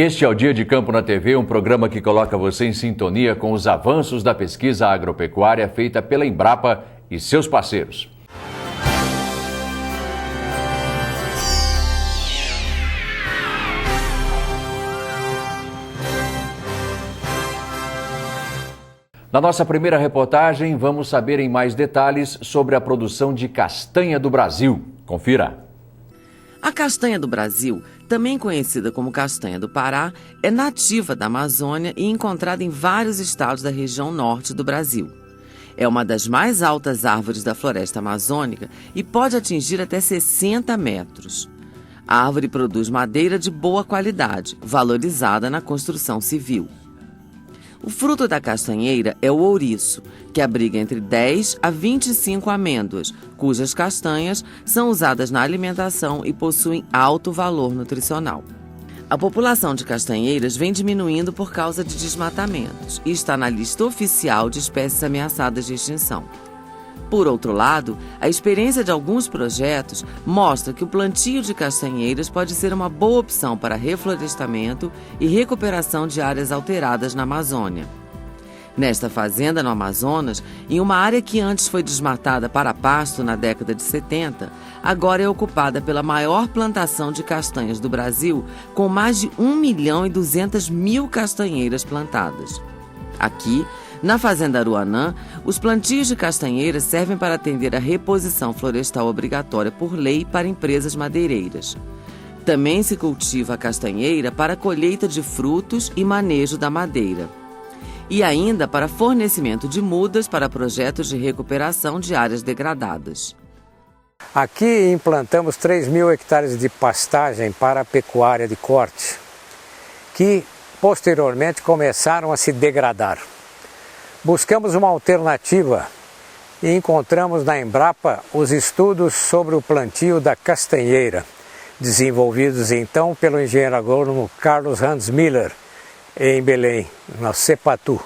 Este é o Dia de Campo na TV, um programa que coloca você em sintonia com os avanços da pesquisa agropecuária feita pela Embrapa e seus parceiros. Na nossa primeira reportagem, vamos saber em mais detalhes sobre a produção de castanha do Brasil. Confira! A castanha do Brasil, também conhecida como castanha do Pará, é nativa da Amazônia e encontrada em vários estados da região norte do Brasil. É uma das mais altas árvores da floresta amazônica e pode atingir até 60 metros. A árvore produz madeira de boa qualidade, valorizada na construção civil. O fruto da castanheira é o ouriço, que abriga entre 10 a 25 amêndoas, cujas castanhas são usadas na alimentação e possuem alto valor nutricional. A população de castanheiras vem diminuindo por causa de desmatamentos e está na lista oficial de espécies ameaçadas de extinção. Por outro lado, a experiência de alguns projetos mostra que o plantio de castanheiras pode ser uma boa opção para reflorestamento e recuperação de áreas alteradas na Amazônia. Nesta fazenda no Amazonas, em uma área que antes foi desmatada para pasto na década de 70, agora é ocupada pela maior plantação de castanhas do Brasil, com mais de 1.200.000 castanheiras plantadas. Aqui, na Fazenda Aruanã, os plantios de castanheiras servem para atender a reposição florestal obrigatória por lei para empresas madeireiras. Também se cultiva a castanheira para colheita de frutos e manejo da madeira. E ainda para fornecimento de mudas para projetos de recuperação de áreas degradadas. Aqui implantamos 3.000 hectares de pastagem para a pecuária de corte, que posteriormente começaram a se degradar. Buscamos uma alternativa e encontramos na Embrapa os estudos sobre o plantio da castanheira, desenvolvidos então pelo engenheiro agrônomo Carlos Hans Miller, em Belém, na Cepatu.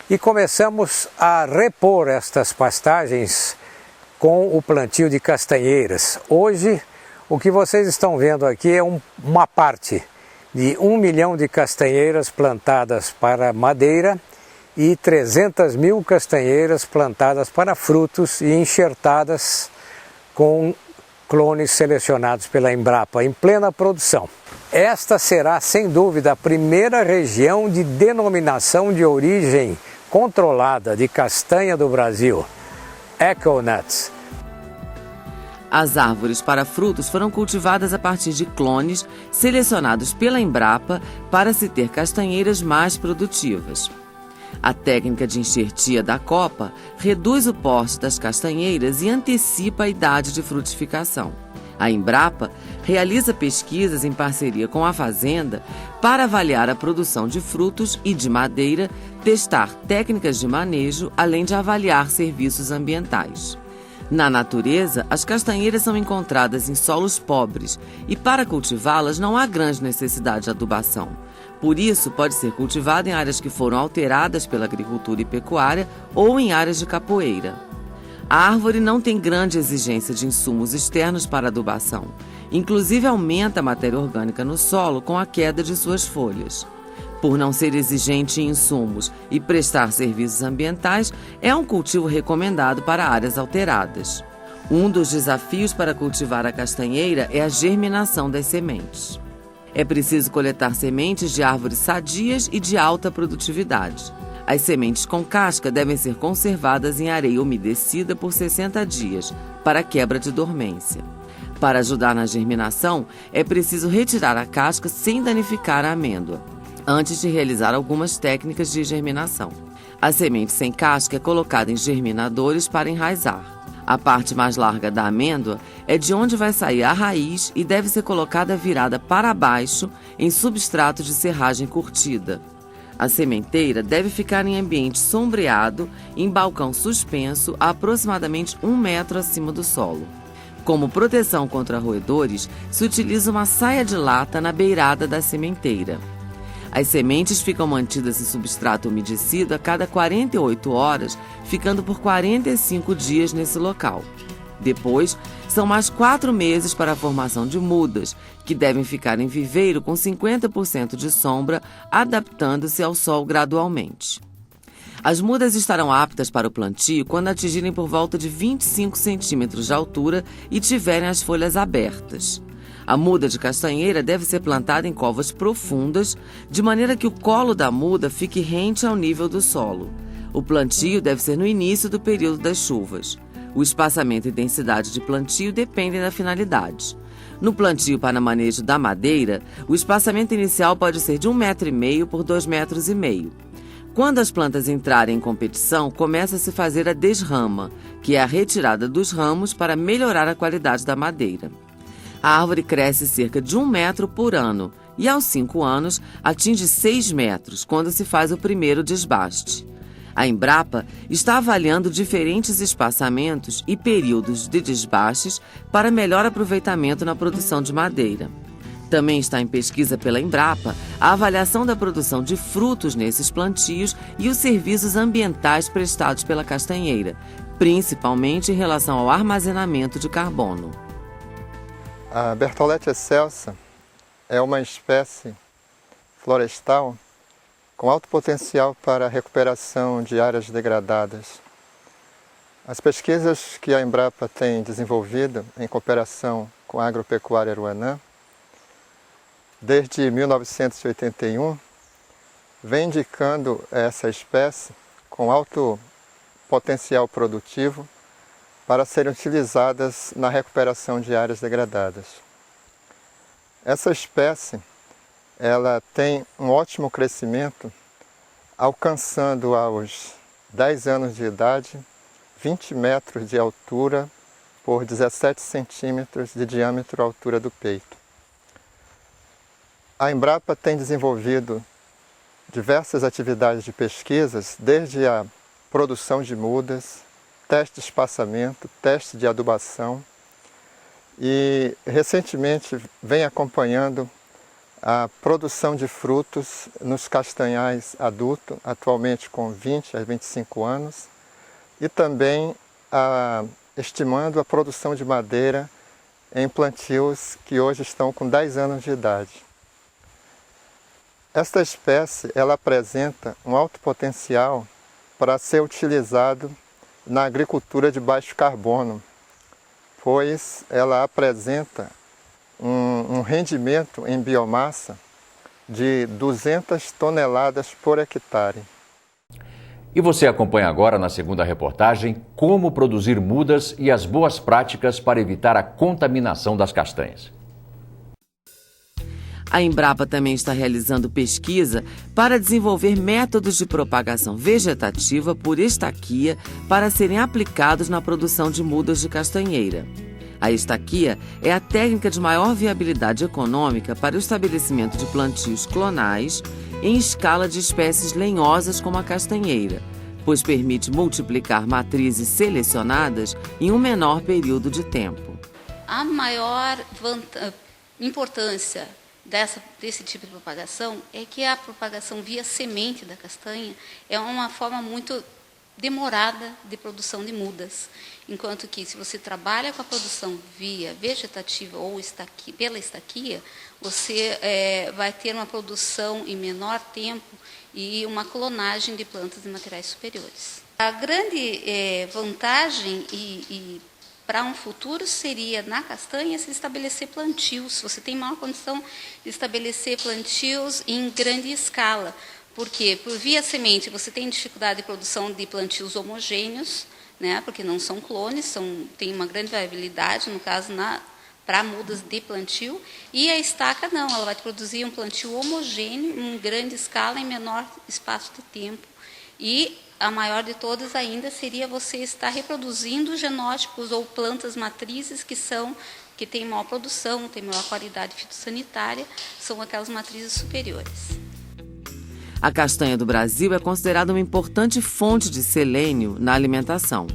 E começamos a repor estas pastagens com o plantio de castanheiras. Hoje, o que vocês estão vendo aqui é uma parte de 1 milhão de castanheiras plantadas para madeira e 300.000 castanheiras plantadas para frutos e enxertadas com clones selecionados pela Embrapa em plena produção. Esta será, sem dúvida, a primeira região de denominação de origem controlada de castanha do Brasil, Econuts. As árvores para frutos foram cultivadas a partir de clones selecionados pela Embrapa para se ter castanheiras mais produtivas. A técnica de enxertia da copa reduz o porte das castanheiras e antecipa a idade de frutificação. A Embrapa realiza pesquisas em parceria com a fazenda para avaliar a produção de frutos e de madeira, testar técnicas de manejo, além de avaliar serviços ambientais. Na natureza, as castanheiras são encontradas em solos pobres e para cultivá-las não há grande necessidade de adubação. Por isso, pode ser cultivada em áreas que foram alteradas pela agricultura e pecuária ou em áreas de capoeira. A árvore não tem grande exigência de insumos externos para adubação. Inclusive, aumenta a matéria orgânica no solo com a queda de suas folhas. Por não ser exigente em insumos e prestar serviços ambientais, é um cultivo recomendado para áreas alteradas. Um dos desafios para cultivar a castanheira é a germinação das sementes. É preciso coletar sementes de árvores sadias e de alta produtividade. As sementes com casca devem ser conservadas em areia umedecida por 60 dias, para quebra de dormência. Para ajudar na germinação, é preciso retirar a casca sem danificar a amêndoa, antes de realizar algumas técnicas de germinação. A semente sem casca é colocada em germinadores para enraizar. A parte mais larga da amêndoa é de onde vai sair a raiz e deve ser colocada virada para baixo em substrato de serragem curtida. A sementeira deve ficar em ambiente sombreado, em balcão suspenso, a aproximadamente 1 metro acima do solo. Como proteção contra roedores, se utiliza uma saia de lata na beirada da sementeira. As sementes ficam mantidas em substrato umedecido a cada 48 horas, ficando por 45 dias nesse local. Depois, são mais 4 meses para a formação de mudas, que devem ficar em viveiro com 50% de sombra, adaptando-se ao sol gradualmente. As mudas estarão aptas para o plantio quando atingirem por volta de 25 centímetros de altura e tiverem as folhas abertas. A muda de castanheira deve ser plantada em covas profundas, de maneira que o colo da muda fique rente ao nível do solo. O plantio deve ser no início do período das chuvas. O espaçamento e densidade de plantio dependem da finalidade. No plantio para manejo da madeira, o espaçamento inicial pode ser de 1,5 m por 2,5 m. Quando as plantas entrarem em competição, começa a se fazer a desrama, que é a retirada dos ramos para melhorar a qualidade da madeira. A árvore cresce cerca de 1 metro por ano e, aos 5 anos, atinge 6 metros, quando se faz o primeiro desbaste. A Embrapa está avaliando diferentes espaçamentos e períodos de desbastes para melhor aproveitamento na produção de madeira. Também está em pesquisa pela Embrapa a avaliação da produção de frutos nesses plantios e os serviços ambientais prestados pela castanheira, principalmente em relação ao armazenamento de carbono. A Bertholletia excelsa é uma espécie florestal com alto potencial para a recuperação de áreas degradadas. As pesquisas que a Embrapa tem desenvolvido em cooperação com a Agropecuária Aruanã, desde 1981, vem indicando essa espécie com alto potencial produtivo para serem utilizadas na recuperação de áreas degradadas. Essa espécie ela tem um ótimo crescimento, alcançando aos 10 anos de idade 20 metros de altura por 17 centímetros de diâmetro à altura do peito. A Embrapa tem desenvolvido diversas atividades de pesquisas, desde a produção de mudas, teste de espaçamento, teste de adubação e recentemente vem acompanhando a produção de frutos nos castanhais adultos, atualmente com 20 a 25 anos, e também estimando a produção de madeira em plantios que hoje estão com 10 anos de idade. Esta espécie ela apresenta um alto potencial para ser utilizado na agricultura de baixo carbono, pois ela apresenta um rendimento em biomassa de 200 toneladas por hectare. E você acompanha agora na segunda reportagem como produzir mudas e as boas práticas para evitar a contaminação das castanhas. A Embrapa também está realizando pesquisa para desenvolver métodos de propagação vegetativa por estaquia para serem aplicados na produção de mudas de castanheira. A estaquia é a técnica de maior viabilidade econômica para o estabelecimento de plantios clonais em escala de espécies lenhosas como a castanheira, pois permite multiplicar matrizes selecionadas em um menor período de tempo. A maior importância desse tipo de propagação é que a propagação via semente da castanha é uma forma muito demorada de produção de mudas, enquanto que se você trabalha com a produção via vegetativa ou pela estaquia, você vai ter uma produção em menor tempo e uma clonagem de plantas de materiais superiores. A grande vantagem para um futuro seria, na castanha, se estabelecer plantios. Você tem maior condição de estabelecer plantios em grande escala. Por quê? Por via semente, você tem dificuldade de produção de plantios homogêneos, né? Porque não são clones, tem uma grande variabilidade, no caso, para mudas de plantio. E a estaca, não, ela vai produzir um plantio homogêneo, em grande escala, em menor espaço de tempo. E a maior de todas ainda seria você estar reproduzindo genótipos ou plantas matrizes que têm maior produção, têm maior qualidade fitossanitária, são aquelas matrizes superiores. A castanha do Brasil é considerada uma importante fonte de selênio na alimentação.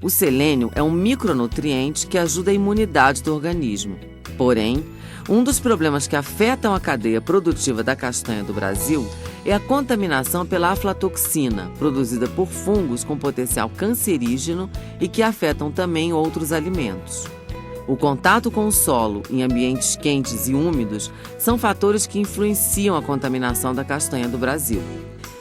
O selênio é um micronutriente que ajuda a imunidade do organismo. Porém, Um dos problemas que afetam a cadeia produtiva da castanha do Brasil é a contaminação pela aflatoxina, produzida por fungos com potencial cancerígeno e que afetam também outros alimentos. O contato com o solo em ambientes quentes e úmidos são fatores que influenciam a contaminação da castanha do Brasil.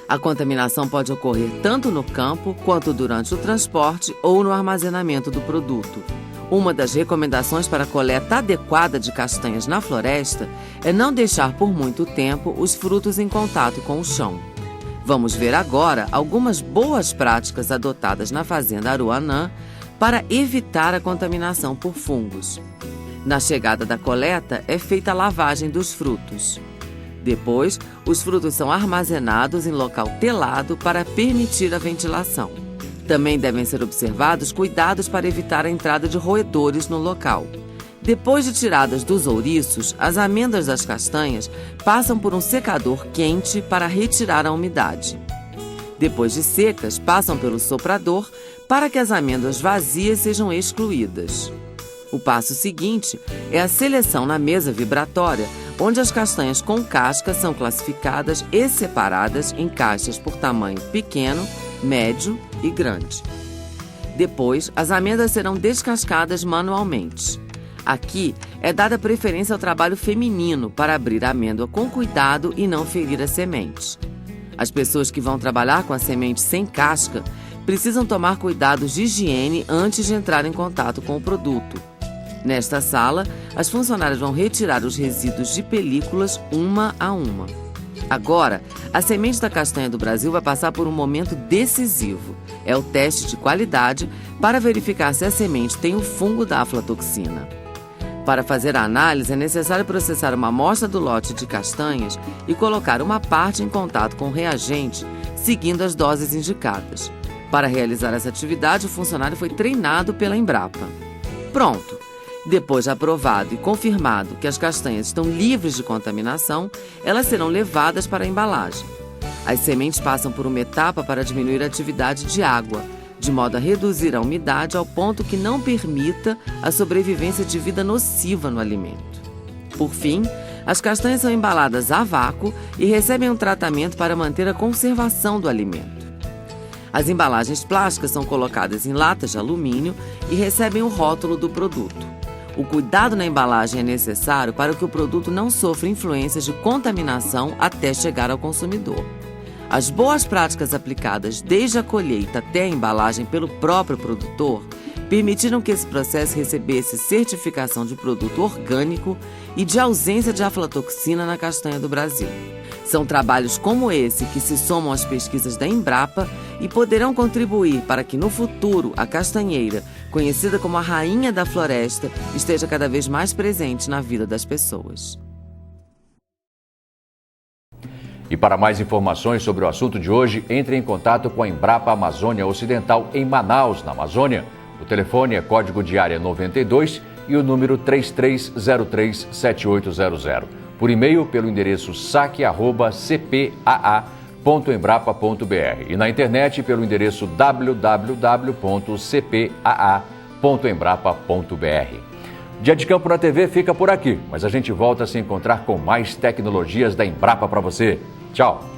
A contaminação pode ocorrer tanto no campo quanto durante o transporte ou no armazenamento do produto. Uma das recomendações para a coleta adequada de castanhas na floresta é não deixar por muito tempo os frutos em contato com o chão. Vamos ver agora algumas boas práticas adotadas na fazenda Aruanã para evitar a contaminação por fungos. Na chegada da coleta é feita a lavagem dos frutos. Depois, os frutos são armazenados em local telado para permitir a ventilação. Também devem ser observados cuidados para evitar a entrada de roedores no local. Depois de tiradas dos ouriços, as amêndoas das castanhas passam por um secador quente para retirar a umidade. Depois de secas, passam pelo soprador para que as amêndoas vazias sejam excluídas. O passo seguinte é a seleção na mesa vibratória, onde as castanhas com casca são classificadas e separadas em caixas por tamanho pequeno, médio e grande. Depois, as amêndoas serão descascadas manualmente. Aqui é dada preferência ao trabalho feminino para abrir a amêndoa com cuidado e não ferir as sementes. As pessoas que vão trabalhar com a semente sem casca precisam tomar cuidados de higiene antes de entrar em contato com o produto. Nesta sala, as funcionárias vão retirar os resíduos de películas uma a uma. Agora, a semente da castanha do Brasil vai passar por um momento decisivo. É o teste de qualidade para verificar se a semente tem o fungo da aflatoxina. Para fazer a análise, é necessário processar uma amostra do lote de castanhas e colocar uma parte em contato com o reagente, seguindo as doses indicadas. Para realizar essa atividade, o funcionário foi treinado pela Embrapa. Pronto! Depois de aprovado e confirmado que as castanhas estão livres de contaminação, elas serão levadas para a embalagem. As sementes passam por uma etapa para diminuir a atividade de água, de modo a reduzir a umidade ao ponto que não permita a sobrevivência de vida nociva no alimento. Por fim, as castanhas são embaladas a vácuo e recebem um tratamento para manter a conservação do alimento. As embalagens plásticas são colocadas em latas de alumínio e recebem o rótulo do produto. O cuidado na embalagem é necessário para que o produto não sofra influências de contaminação até chegar ao consumidor. As boas práticas aplicadas desde a colheita até a embalagem pelo próprio produtor permitiram que esse processo recebesse certificação de produto orgânico e de ausência de aflatoxina na castanha do Brasil. São trabalhos como esse que se somam às pesquisas da Embrapa e poderão contribuir para que no futuro a castanheira, conhecida como a rainha da floresta, esteja cada vez mais presente na vida das pessoas. E para mais informações sobre o assunto de hoje, entre em contato com a Embrapa Amazônia Ocidental em Manaus, na Amazônia. O telefone é código de área 92 e o número 33037800. Por e-mail pelo endereço saque@cpaa.embrapa.br e na internet pelo endereço www.cpaa.embrapa.br. Dia de Campo na TV fica por aqui, mas a gente volta a se encontrar com mais tecnologias da Embrapa para você. Tchau!